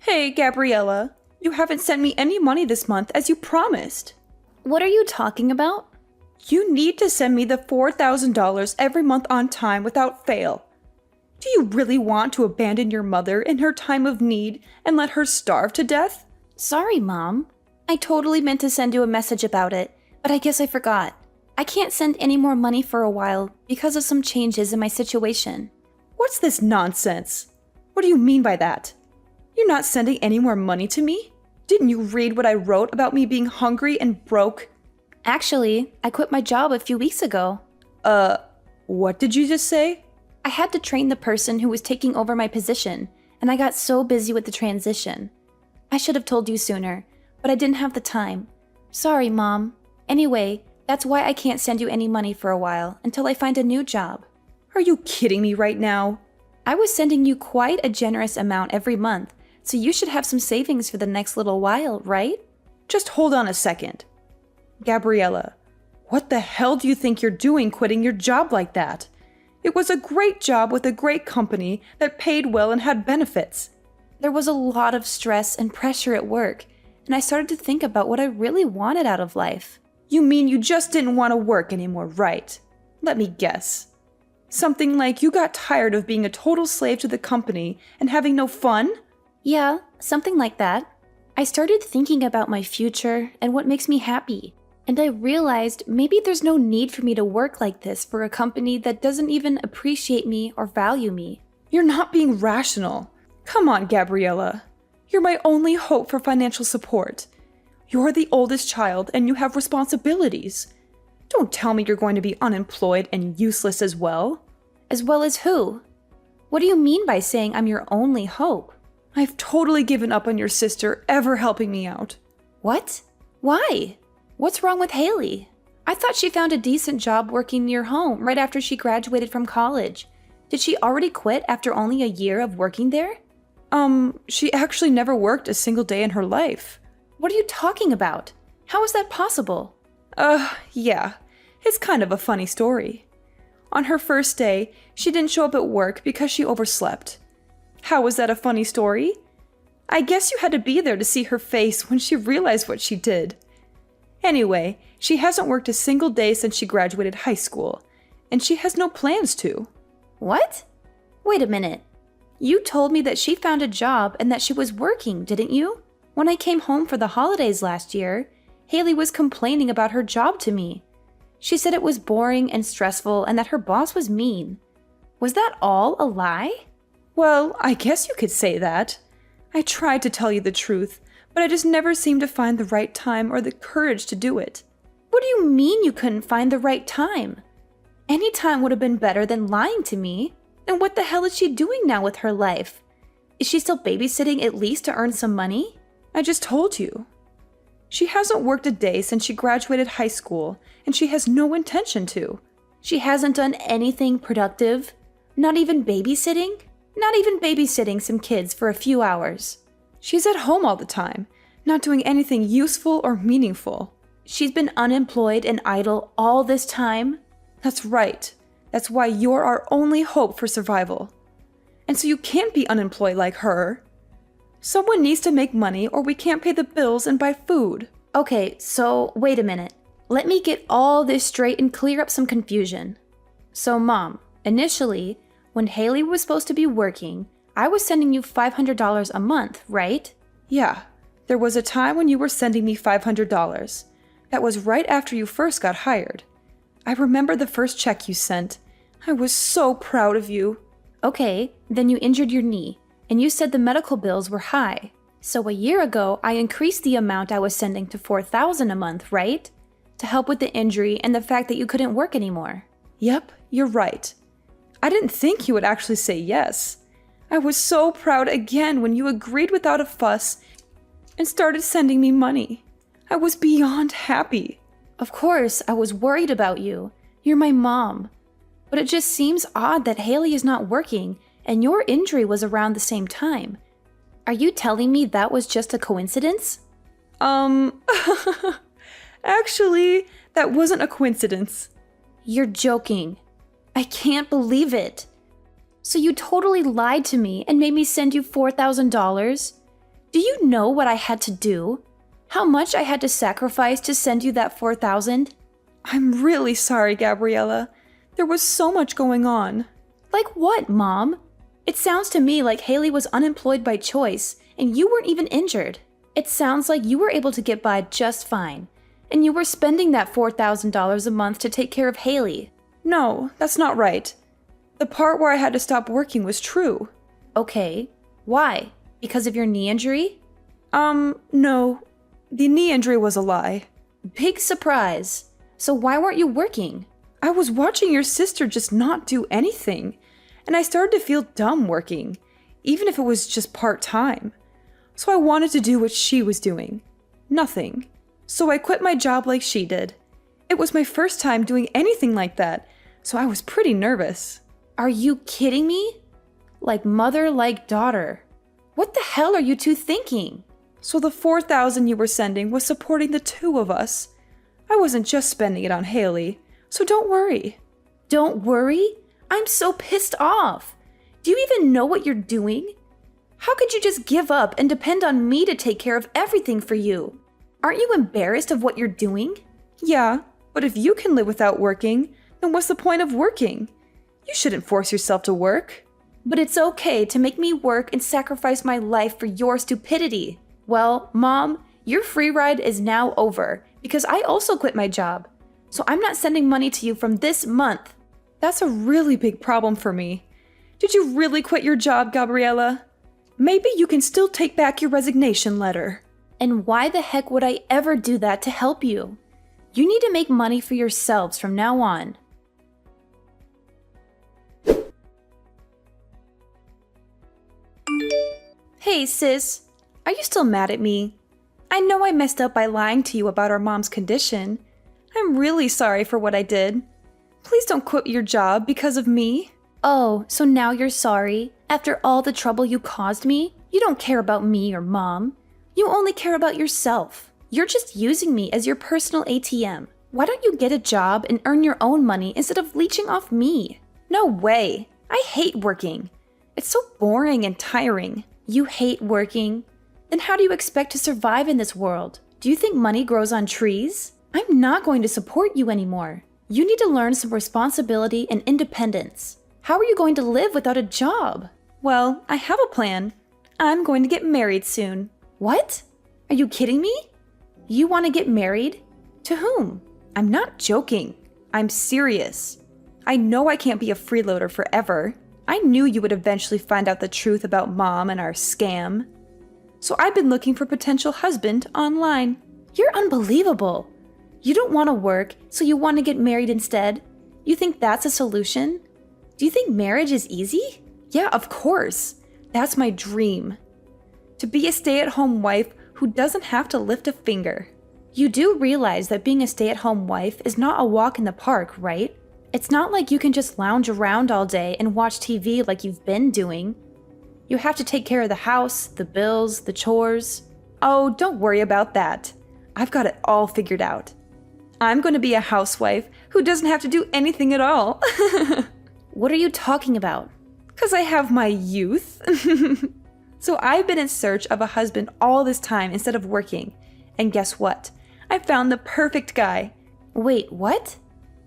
Hey, Gabriella, you haven't sent me any money this month as you promised. What are you talking about? You need to send me the $4,000 every month on time without fail. Do you really want to abandon your mother in her time of need and let her starve to death? Sorry, Mom. I totally meant to send you a message about it, but I guess I forgot. I can't send any more money for a while because of some changes in my situation. What's this nonsense? What do you mean by that? You're not sending any more money to me? Didn't you read what I wrote about me being hungry and broke? Actually, I quit my job a few weeks ago. What did you just say? I had to train the person who was taking over my position, and I got so busy with the transition. I should have told you sooner, but I didn't have the time. Sorry, Mom. Anyway, that's why I can't send you any money for a while until I find a new job. Are you kidding me right now? I was sending you quite a generous amount every month, so you should have some savings for the next little while, right? Just hold on a second. Gabriella, what the hell do you think you're doing quitting your job like that? It was a great job with a great company that paid well and had benefits. There was a lot of stress and pressure at work, and I started to think about what I really wanted out of life. You mean you just didn't want to work anymore, right? Let me guess. Something like you got tired of being a total slave to the company and having no fun? Yeah, something like that. I started thinking about my future and what makes me happy, and I realized maybe there's no need for me to work like this for a company that doesn't even appreciate me or value me. You're not being rational. Come on, Gabriella. You're my only hope for financial support. You're the oldest child and you have responsibilities. Don't tell me you're going to be unemployed and useless as well. As well as who? What do you mean by saying I'm your only hope? I've totally given up on your sister ever helping me out. What? Why? What's wrong with Haley? I thought she found a decent job working near home right after she graduated from college. Did she already quit after only a year of working there? She actually never worked a single day in her life. What are you talking about? How is that possible? Yeah. It's kind of a funny story. On her first day, she didn't show up at work because she overslept. How was that a funny story? I guess you had to be there to see her face when she realized what she did. Anyway, she hasn't worked a single day since she graduated high school, and she has no plans to. What? Wait a minute. You told me that she found a job and that she was working, didn't you? When I came home for the holidays last year, Haley was complaining about her job to me. She said it was boring and stressful and that her boss was mean. Was that all a lie? Well, I guess you could say that. I tried to tell you the truth, but I just never seemed to find the right time or the courage to do it. What do you mean you couldn't find the right time? Any time would have been better than lying to me. And what the hell is she doing now with her life? Is she still babysitting at least to earn some money? I just told you. She hasn't worked a day since she graduated high school, and she has no intention to. She hasn't done anything productive? Not even babysitting? Not even babysitting some kids for a few hours. She's at home all the time, not doing anything useful or meaningful. She's been unemployed and idle all this time? That's right. That's why you're our only hope for survival. And so you can't be unemployed like her. Someone needs to make money or we can't pay the bills and buy food. Okay, so wait a minute. Let me get all this straight and clear up some confusion. So Mom, initially, when Haley was supposed to be working, I was sending you $500 a month, right? Yeah, there was a time when you were sending me $500. That was right after you first got hired. I remember the first check you sent. I was so proud of you. Okay, then you injured your knee, and you said the medical bills were high. So a year ago, I increased the amount I was sending to $4,000 a month, right? To help with the injury and the fact that you couldn't work anymore. Yep, you're right. I didn't think you would actually say yes. I was so proud again when you agreed without a fuss and started sending me money. I was beyond happy. Of course, I was worried about you. You're my mom. But it just seems odd that Haley is not working and your injury was around the same time. Are you telling me that was just a coincidence? Actually, that wasn't a coincidence. You're joking. I can't believe it. So you totally lied to me and made me send you $4,000? Do you know what I had to do? How much I had to sacrifice to send you that $4,000? I'm really sorry, Gabriella. There was so much going on. Like what, Mom? It sounds to me like Haley was unemployed by choice, and you weren't even injured. It sounds like you were able to get by just fine, and you were spending that $4,000 a month to take care of Haley. No, that's not right. The part where I had to stop working was true. Okay, why? Because of your knee injury? No. The knee injury was a lie. Big surprise. So why weren't you working? I was watching your sister just not do anything, and I started to feel dumb working, even if it was just part-time. So I wanted to do what she was doing. Nothing. So I quit my job like she did. It was my first time doing anything like that, so I was pretty nervous. Are you kidding me? Like mother, like daughter. What the hell are you two thinking? So the $4,000 you were sending was supporting the two of us. I wasn't just spending it on Haley, so don't worry. Don't worry? I'm so pissed off. Do you even know what you're doing? How could you just give up and depend on me to take care of everything for you? Aren't you embarrassed of what you're doing? Yeah, but if you can live without working, then what's the point of working? You shouldn't force yourself to work. But it's okay to make me work and sacrifice my life for your stupidity. Well, Mom, your free ride is now over because I also quit my job. So I'm not sending money to you from this month. That's a really big problem for me. Did you really quit your job, Gabriella? Maybe you can still take back your resignation letter. And why the heck would I ever do that to help you? You need to make money for yourselves from now on. Hey, sis. Are you still mad at me? I know I messed up by lying to you about our mom's condition. I'm really sorry for what I did. Please don't quit your job because of me. Oh, so now you're sorry? After all the trouble you caused me? You don't care about me or Mom. You only care about yourself. You're just using me as your personal ATM. Why don't you get a job and earn your own money instead of leeching off me? No way. I hate working. It's so boring and tiring. You hate working? Then how do you expect to survive in this world? Do you think money grows on trees? I'm not going to support you anymore. You need to learn some responsibility and independence. How are you going to live without a job? Well, I have a plan. I'm going to get married soon. What? Are you kidding me? You want to get married? To whom? I'm not joking. I'm serious. I know I can't be a freeloader forever. I knew you would eventually find out the truth about Mom and our scam. So I've been looking for a potential husband online. You're unbelievable. You don't want to work, so you want to get married instead? You think that's a solution? Do you think marriage is easy? Yeah, of course. That's my dream. To be a stay-at-home wife who doesn't have to lift a finger. You do realize that being a stay-at-home wife is not a walk in the park, right? It's not like you can just lounge around all day and watch TV like you've been doing. You have to take care of the house, the bills, the chores. Oh, don't worry about that. I've got it all figured out. I'm going to be a housewife who doesn't have to do anything at all. What are you talking about? 'Cause I have my youth. So I've been in search of a husband all this time instead of working. And guess what? I found the perfect guy. Wait, what?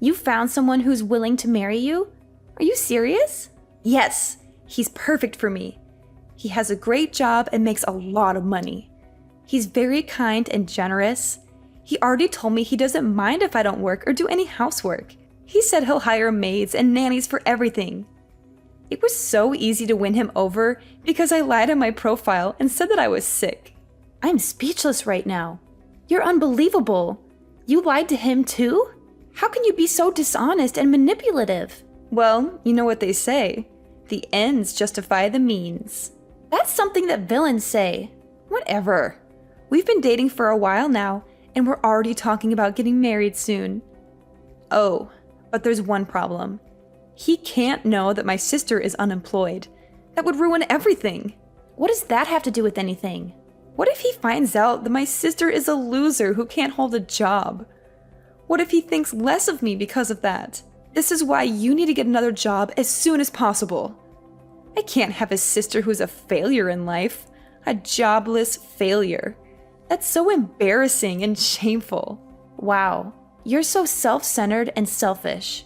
You found someone who's willing to marry you? Are you serious? Yes, he's perfect for me. He has a great job and makes a lot of money. He's very kind and generous. He already told me he doesn't mind if I don't work or do any housework. He said he'll hire maids and nannies for everything. It was so easy to win him over because I lied on my profile and said that I was sick. I'm speechless right now. You're unbelievable. You lied to him too? How can you be so dishonest and manipulative? Well, you know what they say. The ends justify the means. That's something that villains say. Whatever. We've been dating for a while now, and we're already talking about getting married soon. Oh, but there's one problem. He can't know that my sister is unemployed. That would ruin everything. What does that have to do with anything? What if he finds out that my sister is a loser who can't hold a job? What if he thinks less of me because of that? This is why you need to get another job as soon as possible. I can't have a sister who's a failure in life. A jobless failure. That's so embarrassing and shameful. Wow, you're so self-centered and selfish.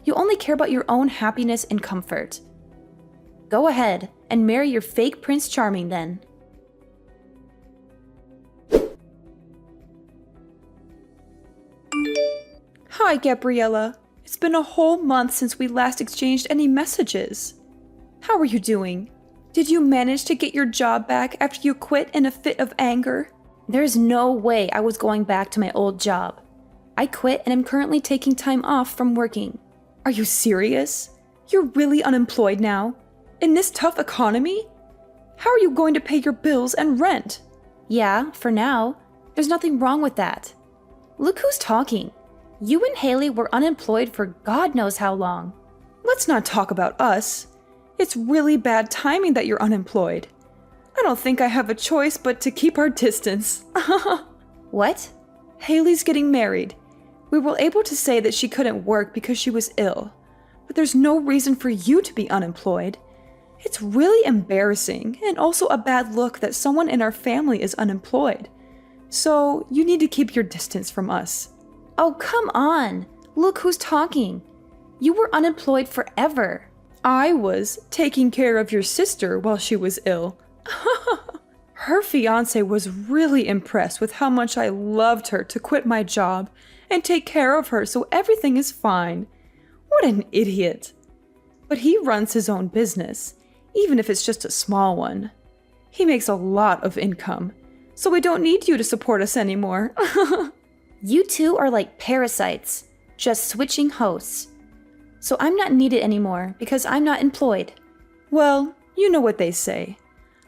You only care about your own happiness and comfort. Go ahead and marry your fake Prince Charming then. Hi, Gabriella. It's been a whole month since we last exchanged any messages. How are you doing? Did you manage to get your job back after you quit in a fit of anger? There's no way I was going back to my old job. I quit and am currently taking time off from working. Are you serious? You're really unemployed now? In this tough economy? How are you going to pay your bills and rent? Yeah, for now. There's nothing wrong with that. Look who's talking. You and Haley were unemployed for God knows how long. Let's not talk about us. It's really bad timing that you're unemployed. I don't think I have a choice but to keep our distance. What? Haley's getting married. We were able to say that she couldn't work because she was ill. But there's no reason for you to be unemployed. It's really embarrassing and also a bad look that someone in our family is unemployed. So you need to keep your distance from us. Oh, come on. Look who's talking. You were unemployed forever. I was taking care of your sister while she was ill. Her fiance was really impressed with how much I loved her to quit my job and take care of her so everything is fine. What an idiot. But he runs his own business, even if it's just a small one. He makes a lot of income, so we don't need you to support us anymore. You two are like parasites, just switching hosts. So I'm not needed anymore because I'm not employed. Well, you know what they say.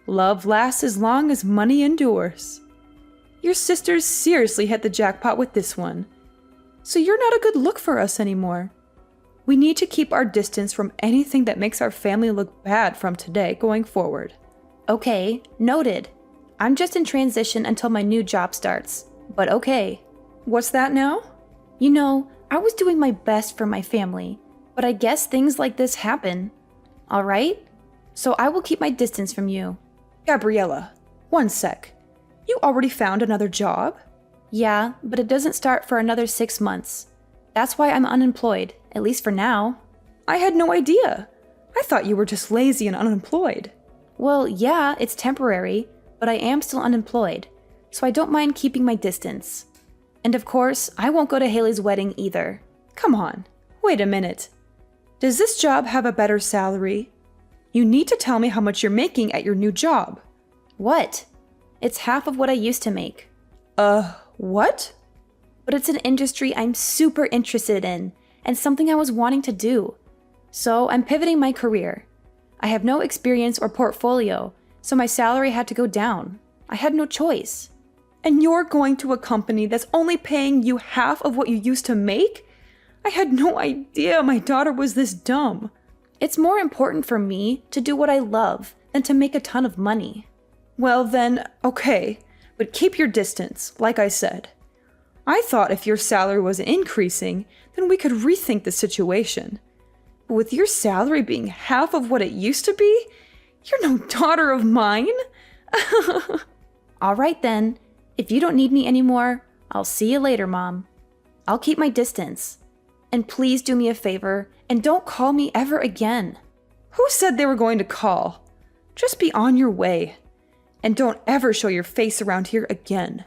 Love lasts as long as money endures. Your sisters seriously hit the jackpot with this one. So you're not a good look for us anymore. We need to keep our distance from anything that makes our family look bad from today going forward. Okay, noted. I'm just in transition until my new job starts, but okay. What's that now? You know, I was doing my best for my family, but I guess things like this happen. All right? So I will keep my distance from you. Gabriella, one sec. You already found another job? Yeah, but it doesn't start for another 6 months. That's why I'm unemployed, at least for now. I had no idea. I thought you were just lazy and unemployed. Well, yeah, it's temporary, but I am still unemployed, so I don't mind keeping my distance. And of course, I won't go to Haley's wedding either. Come on, wait a minute. Does this job have a better salary? You need to tell me how much you're making at your new job. What? It's half of what I used to make. What? But it's an industry I'm super interested in, and something I was wanting to do. So I'm pivoting my career. I have no experience or portfolio, so my salary had to go down. I had no choice. And you're going to a company that's only paying you half of what you used to make? I had no idea my daughter was this dumb. It's more important for me to do what I love than to make a ton of money. Well then, okay, but keep your distance, like I said. I thought if your salary was increasing, then we could rethink the situation. But with your salary being half of what it used to be, you're no daughter of mine. All right then. If you don't need me anymore, I'll see you later, Mom. I'll keep my distance. And please do me a favor and don't call me ever again. Who said they were going to call? Just be on your way. And don't ever show your face around here again.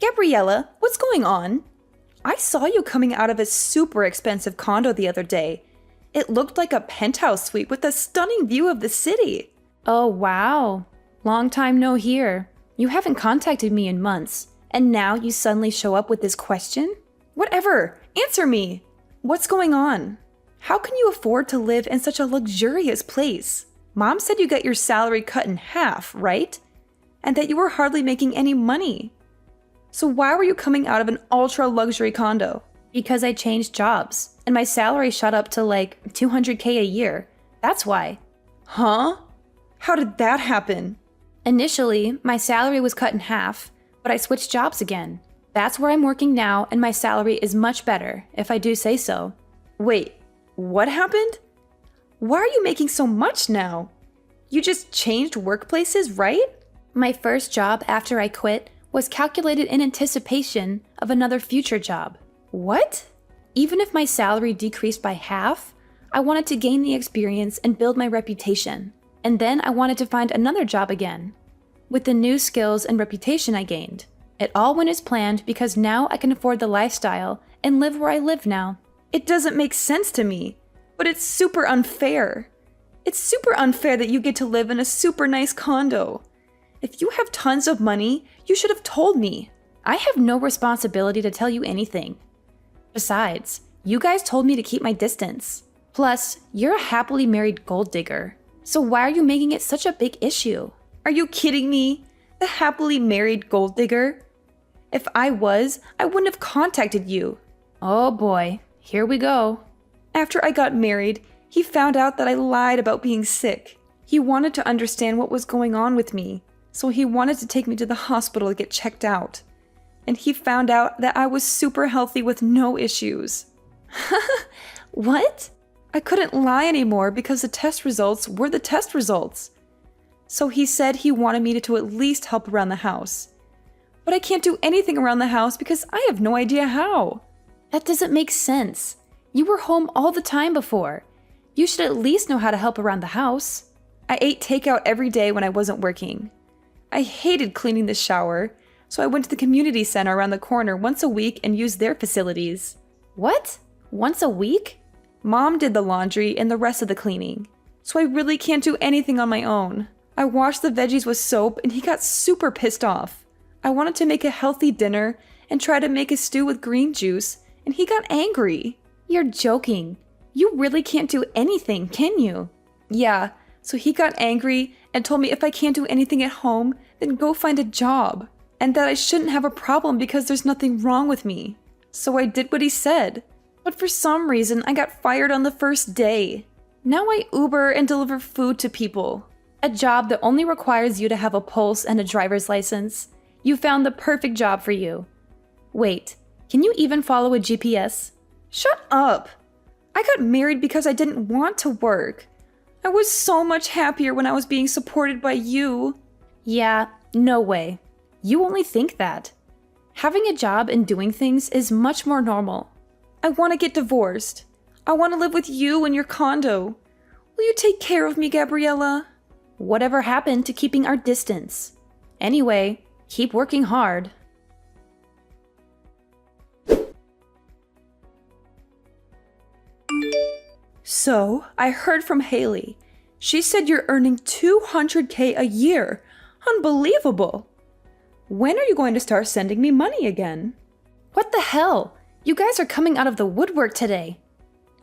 Gabriella, what's going on? I saw you coming out of a super expensive condo the other day. It looked like a penthouse suite with a stunning view of the city. Oh, wow. Long time no hear. You haven't contacted me in months, and now you suddenly show up with this question? Whatever, answer me. What's going on? How can you afford to live in such a luxurious place? Mom said you got your salary cut in half, right? And that you were hardly making any money. So why were you coming out of an ultra-luxury condo? Because I changed jobs, and my salary shot up to like $200K a year. That's why. Huh? How did that happen? Initially, my salary was cut in half, but I switched jobs again. That's where I'm working now, and my salary is much better, if I do say so. Wait, What happened? Why are you making so much now? You just changed workplaces, right? My first job after I quit was calculated in anticipation of another future job. What? Even if my salary decreased by half, I wanted to gain the experience and build my reputation. And then I wanted to find another job again. With the new skills and reputation I gained, it all went as planned because now I can afford the lifestyle and live where I live now. It doesn't make sense to me, but it's super unfair. It's super unfair that you get to live in a super nice condo. If you have tons of money, you should have told me. I have no responsibility to tell you anything. Besides, you guys told me to keep my distance. Plus, you're a happily married gold digger. So why are you making it such a big issue? Are you kidding me? The happily married gold digger? If I was, I wouldn't have contacted you. Oh boy, here we go. After I got married, he found out that I lied about being sick. He wanted to understand what was going on with me, so he wanted to take me to the hospital to get checked out. And he found out that I was super healthy with no issues. What? I couldn't lie anymore because the test results were the test results. So he said he wanted me to at least help around the house. But I can't do anything around the house because I have no idea how. That doesn't make sense. You were home all the time before. You should at least know how to help around the house. I ate takeout every day when I wasn't working. I hated cleaning the shower, so I went to the community center around the corner once a week and used their facilities. What? Once a week? Mom did the laundry and the rest of the cleaning, so I really can't do anything on my own. I washed the veggies with soap and he got super pissed off. I wanted to make a healthy dinner and try to make a stew with green juice, and he got angry. You're joking. You really can't do anything, can you? Yeah, so he got angry and told me if I can't do anything at home, then go find a job, and that I shouldn't have a problem because there's nothing wrong with me. So I did what he said. But for some reason, I got fired on the first day. Now I Uber and deliver food to people. A job that only requires you to have a pulse and a driver's license. You found the perfect job for you. Wait, can you even follow a GPS? Shut up! I got married because I didn't want to work. I was so much happier when I was being supported by you. Yeah, no way. You only think that. Having a job and doing things is much more normal. I want to get divorced. I want to live with you in your condo. Will you take care of me, Gabriella? Whatever happened to keeping our distance? Anyway, keep working hard. So, I heard from Haley. She said you're earning $200K a year. Unbelievable. When are you going to start sending me money again? What the hell? You guys are coming out of the woodwork today.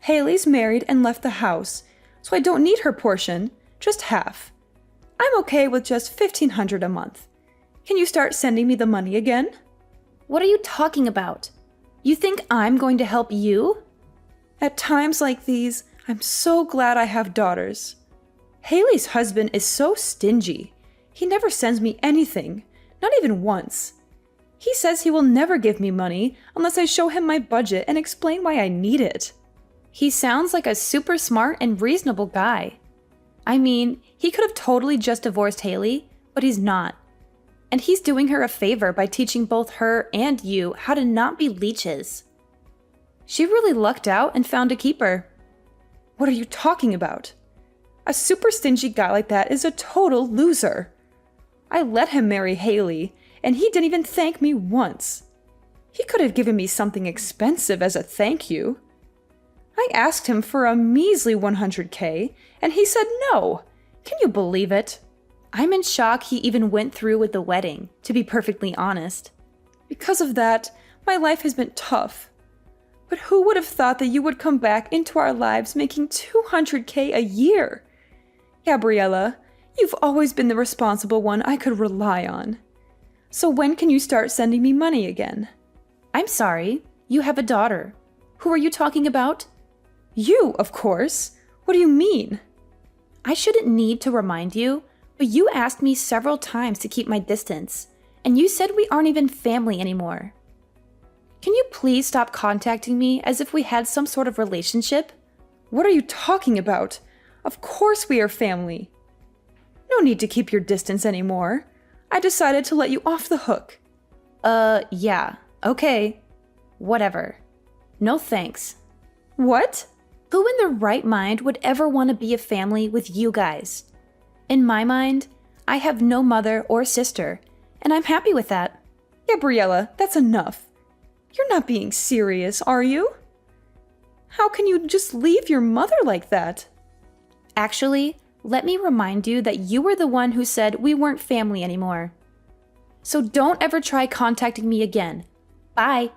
Haley's married and left the house, so I don't need her portion, just half. I'm okay with just $1,500 a month. Can you start sending me the money again? What are you talking about? You think I'm going to help you? At times like these, I'm so glad I have daughters. Haley's husband is so stingy. He never sends me anything, not even once. He says he will never give me money unless I show him my budget and explain why I need it. He sounds like a super smart and reasonable guy. I mean, he could have totally just divorced Haley, but he's not. And he's doing her a favor by teaching both her and you how to not be leeches. She really lucked out and found a keeper. What are you talking about? A super stingy guy like that is a total loser. I let him marry Haley, and he didn't even thank me once. He could have given me something expensive as a thank you. I asked him for a measly $100K, and he said no. Can you believe it? I'm in shock he even went through with the wedding, to be perfectly honest. Because of that, my life has been tough. But who would have thought that you would come back into our lives making $200K a year? Gabriella, you've always been the responsible one I could rely on. So when can you start sending me money again? I'm sorry, you have a daughter. Who are you talking about? You, of course. What do you mean? I shouldn't need to remind you, but you asked me several times to keep my distance, and you said we aren't even family anymore. Can you please stop contacting me as if we had some sort of relationship? What are you talking about? Of course we are family. No need to keep your distance anymore. I decided to let you off the hook. Yeah. Okay. Whatever. No thanks. What? Who in their right mind would ever want to be a family with you guys? In my mind, I have no mother or sister, and I'm happy with that. Gabriella, that's enough. You're not being serious, are you? How can you just leave your mother like that? Actually, let me remind you that you were the one who said we weren't family anymore. So don't ever try contacting me again. Bye.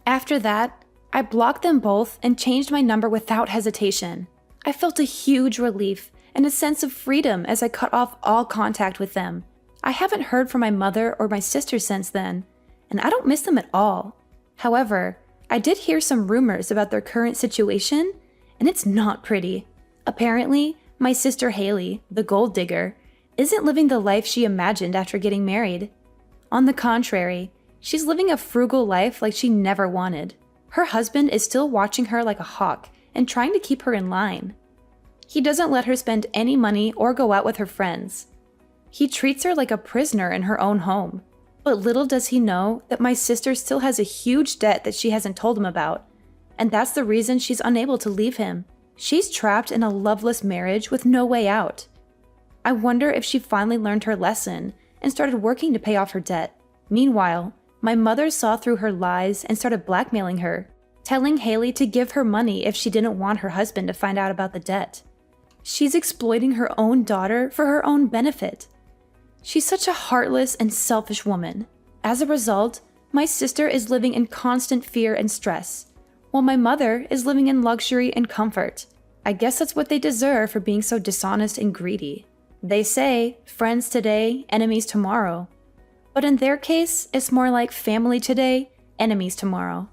After that, I blocked them both and changed my number without hesitation. I felt a huge relief and a sense of freedom as I cut off all contact with them. I haven't heard from my mother or my sister since then, and I don't miss them at all. However, I did hear some rumors about their current situation, and it's not pretty. Apparently, my sister Haley, the gold digger, isn't living the life she imagined after getting married. On the contrary, she's living a frugal life like she never wanted. Her husband is still watching her like a hawk and trying to keep her in line. He doesn't let her spend any money or go out with her friends. He treats her like a prisoner in her own home. But little does he know that my sister still has a huge debt that she hasn't told him about, and that's the reason she's unable to leave him. She's trapped in a loveless marriage with no way out. I wonder if she finally learned her lesson and started working to pay off her debt. Meanwhile, my mother saw through her lies and started blackmailing her, telling Haley to give her money if she didn't want her husband to find out about the debt. She's exploiting her own daughter for her own benefit. She's such a heartless and selfish woman. As a result, my sister is living in constant fear and stress, while my mother is living in luxury and comfort. I guess that's what they deserve for being so dishonest and greedy. They say, friends today, enemies tomorrow. But in their case, it's more like family today, enemies tomorrow.